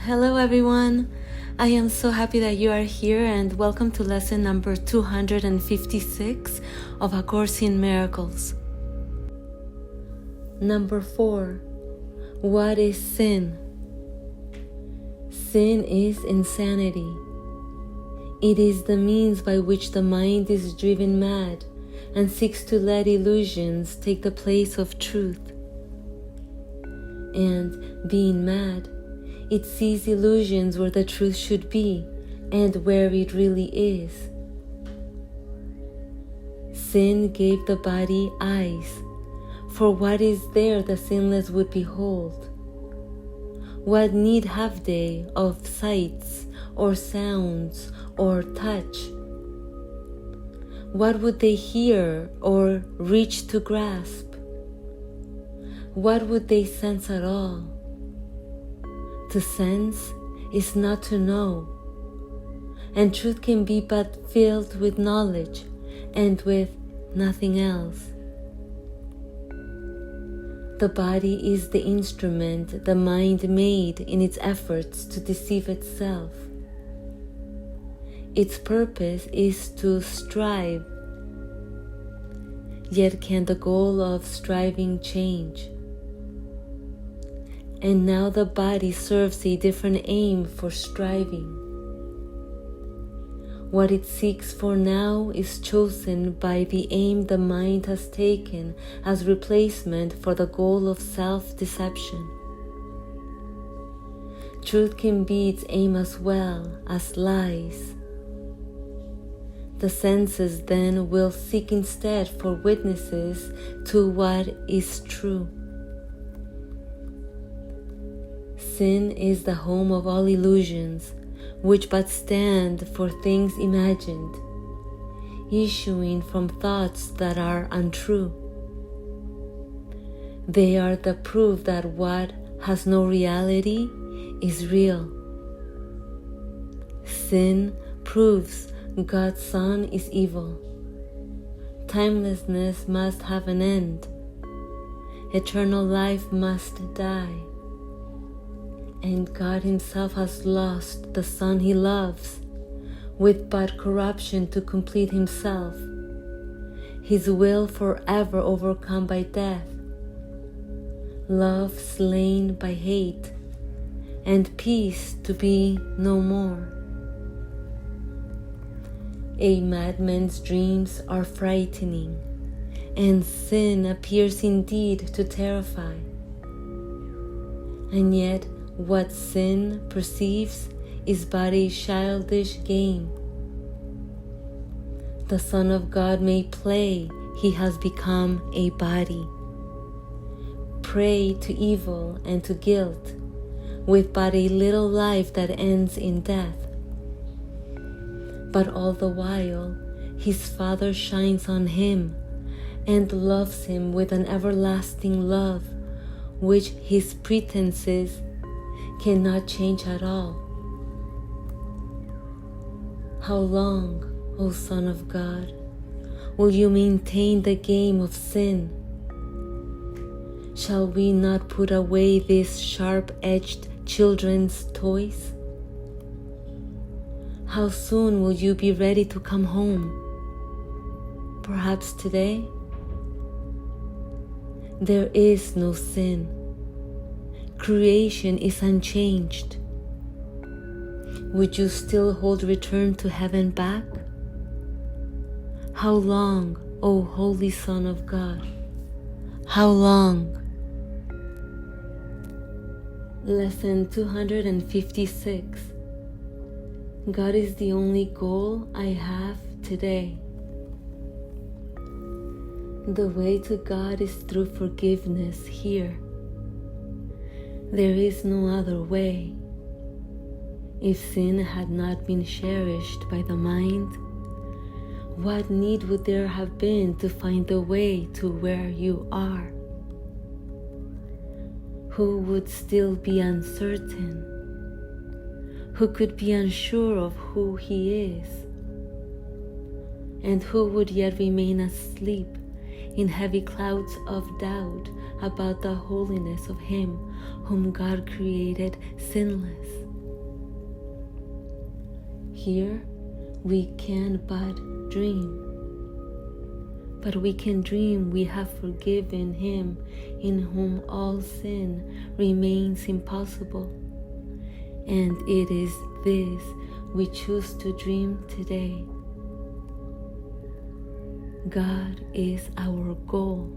Hello everyone! I am so happy that you are here and welcome to lesson number 256 of A Course in Miracles. Number 4. What is sin? Sin is insanity. It is the means by which the mind is driven mad and seeks to let illusions take the place of truth. And being mad, it sees illusions where the truth should be and where it really is. Sin gave the body eyes, for what is there the sinless would behold? What need have they of sights or sounds or touch? What would they hear or reach to grasp? What would they sense at all? To sense is not to know, and truth can be but filled with knowledge and with nothing else. The body is the instrument the mind made in its efforts to deceive itself. Its purpose is to strive. Yet can the goal of striving change? And now the body serves a different aim for striving. What it seeks for now is chosen by the aim the mind has taken as replacement for the goal of self-deception. Truth can be its aim as well as lies. The senses then will seek instead for witnesses to what is true. Sin is the home of all illusions, which but stand for things imagined, issuing from thoughts that are untrue. They are the proof that what has no reality is real. Sin proves God's Son is evil. Timelessness must have an end. Eternal life must die. And God Himself has lost the Son He loves, with but corruption to complete Himself, His will forever overcome by death, love slain by hate, and peace to be no more. A madman's dreams are frightening, and sin appears indeed to terrify. And yet, what sin perceives is but a childish game. The Son of God may play, He has become a body, prey to evil and to guilt, with but a little life that ends in death. But all the while, His Father shines on Him and loves Him with an everlasting love, which His pretenses cannot change at all. How long, O Son of God, will you maintain the game of sin? Shall we not put away these sharp-edged children's toys? How soon will you be ready to come home? Perhaps today? There is no sin. Creation is unchanged. Would you still hold return to heaven back? How long, O Holy Son of God? How long? Lesson 256. God is the only goal I have today. The way to God is through forgiveness here. There is no other way. If sin had not been cherished by the mind, what need would there have been to find the way to where you are? Who would still be uncertain? Who could be unsure of who He is? And who would yet remain asleep in heavy clouds of doubt about the holiness of Him whom God created sinless? Here we can but dream. But we can dream we have forgiven him in whom all sin remains impossible. And it is this we choose to dream today. God is our goal.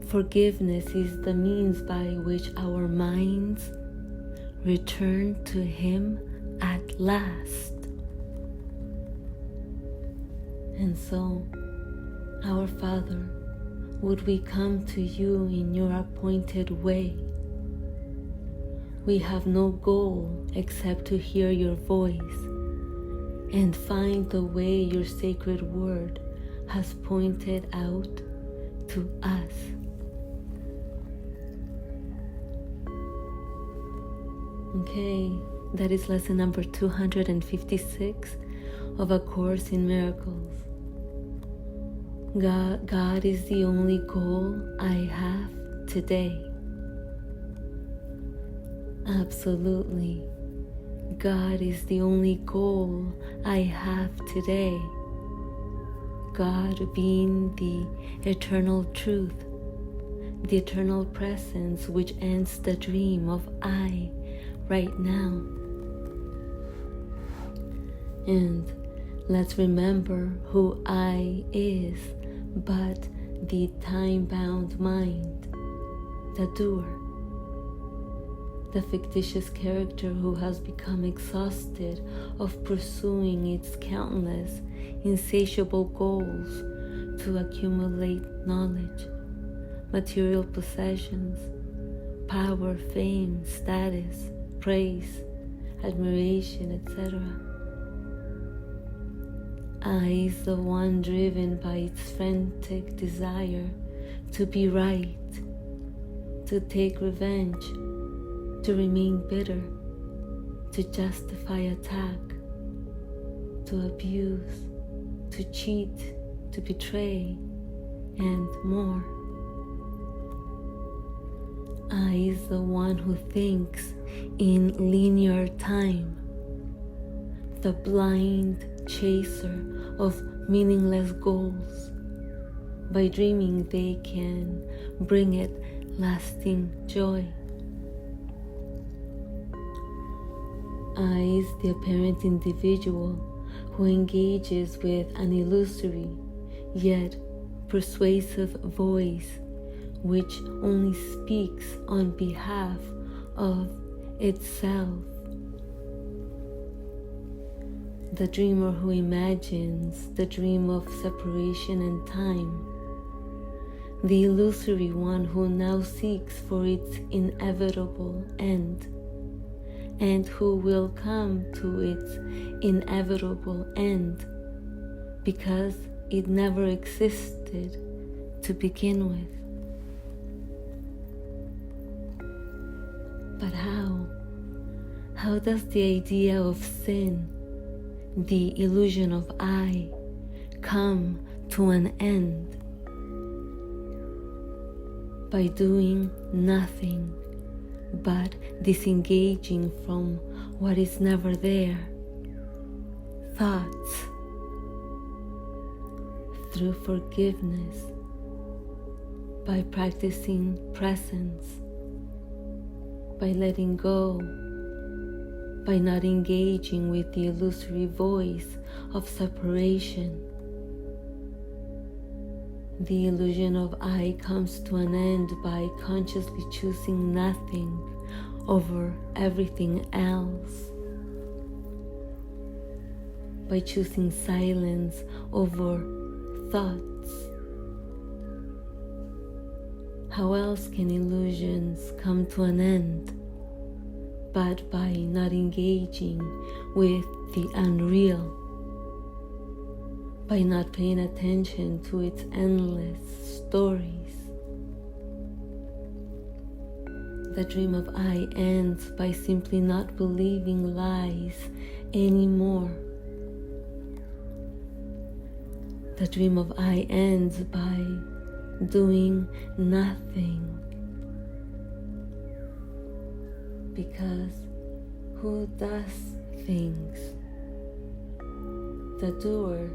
Forgiveness is the means by which our minds return to him at last. And so, our Father, would we come to you in your appointed way? We have no goal except to hear your voice and find the way your sacred word has pointed out to us. Okay, that is lesson number 256 of A Course in Miracles. God is the only goal I have today. Absolutely. God is the only goal I have today. God being the eternal truth, the eternal presence which ends the dream of I right now. And let's remember who I is but the time-bound mind, the doer, the fictitious character who has become exhausted of pursuing its countless, insatiable goals to accumulate knowledge, material possessions, power, fame, status, praise, admiration, etc. I is the one driven by its frantic desire to be right, to take revenge, to remain bitter, to justify attack, to abuse, to cheat, to betray, and more. I is the one who thinks in linear time, the blind chaser of meaningless goals, by dreaming they can bring it lasting joy. I is the apparent individual who engages with an illusory yet persuasive voice which only speaks on behalf of itself. The dreamer who imagines the dream of separation and time, the illusory one who now seeks for its inevitable end, and who will come to its inevitable end because it never existed to begin with. But how? How does the idea of sin, the illusion of I, come to an end? By doing nothing but disengaging from what is never there, thoughts, through forgiveness, by practicing presence, by letting go, by not engaging with the illusory voice of separation. The illusion of I comes to an end by consciously choosing nothing over everything else, by choosing silence over thoughts. How else can illusions come to an end but by not engaging with the unreal, by not paying attention to its endless stories? The dream of I ends by simply not believing lies anymore. The dream of I ends by doing nothing. Because who does things? The doer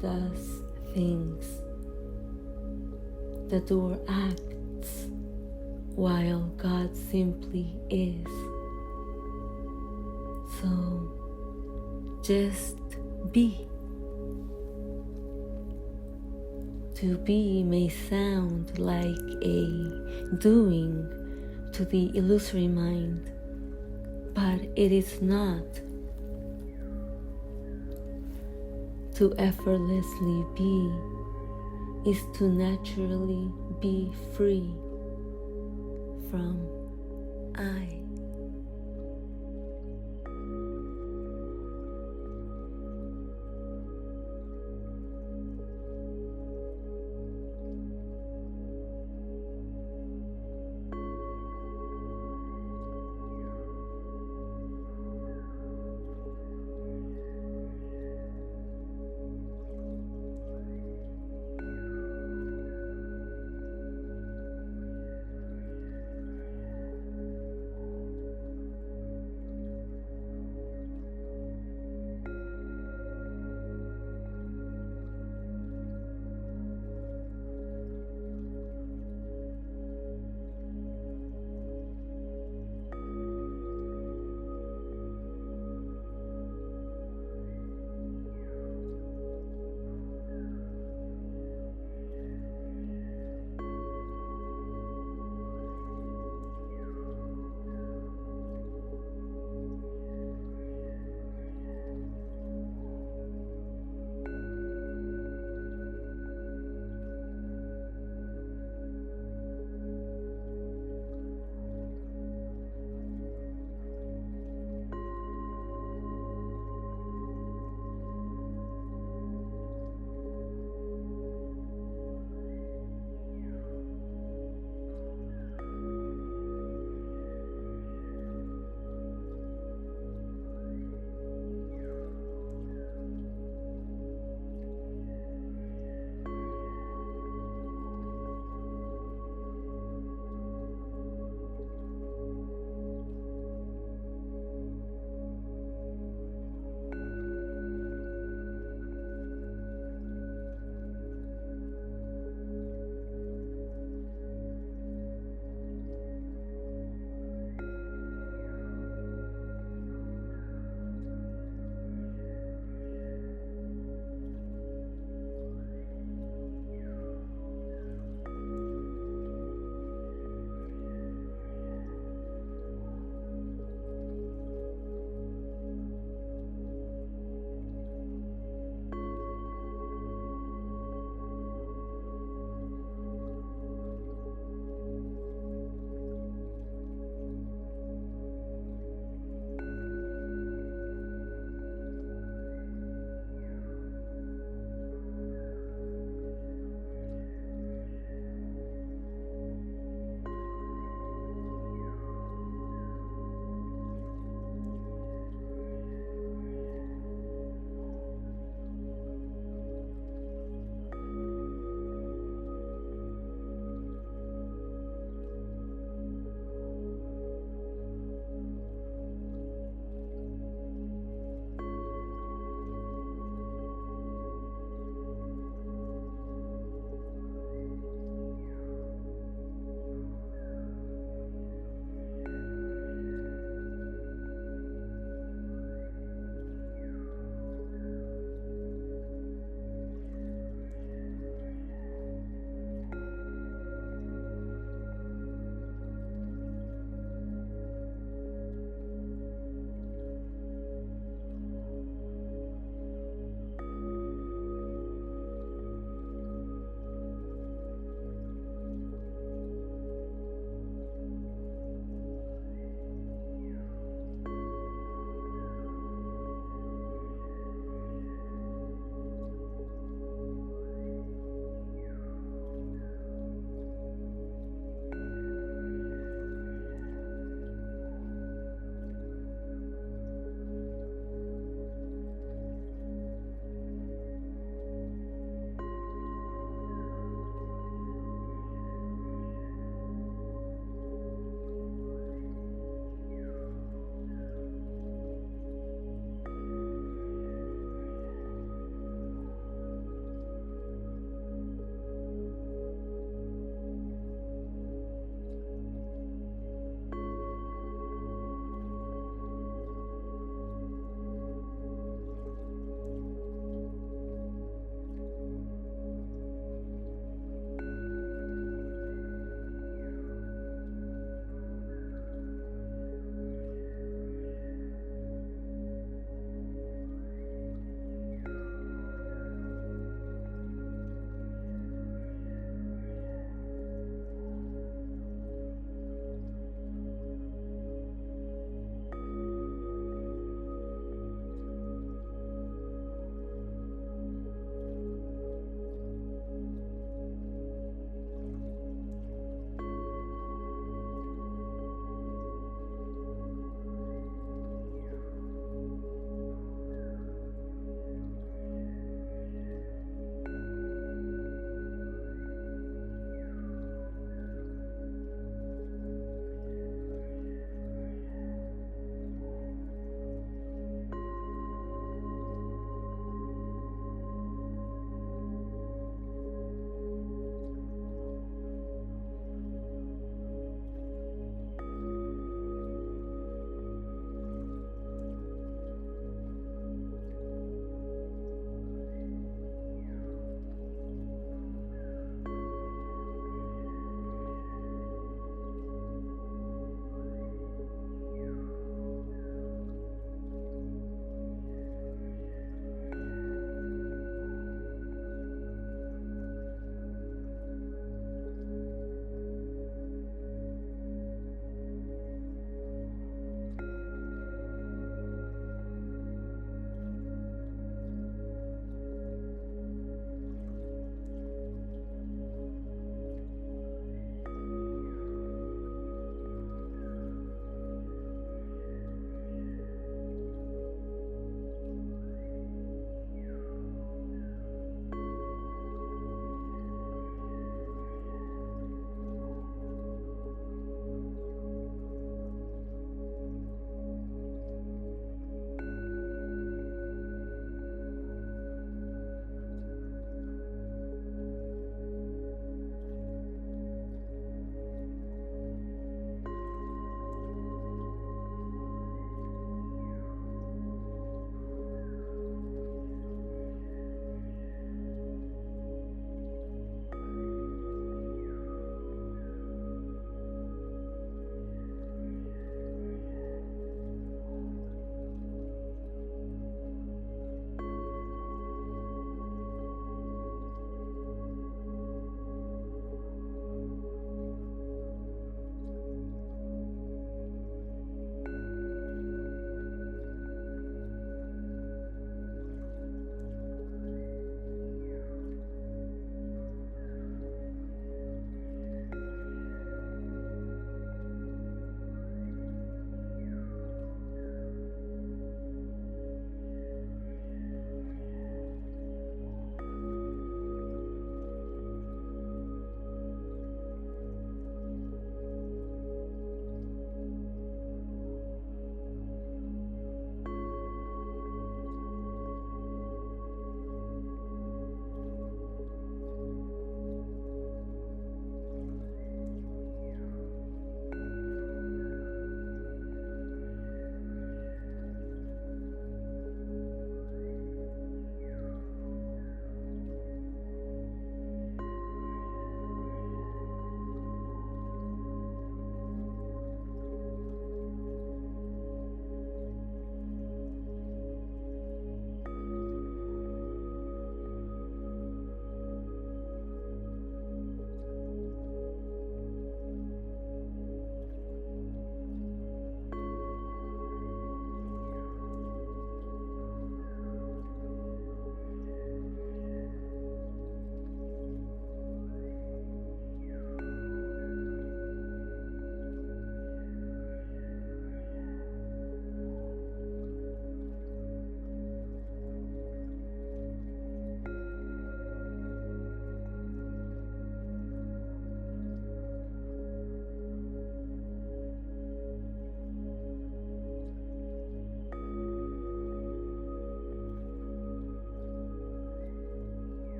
does things. The doer acts while God simply is. So just be. To be may sound like a doing to the illusory mind, but it is not. To effortlessly be is to naturally be free from I.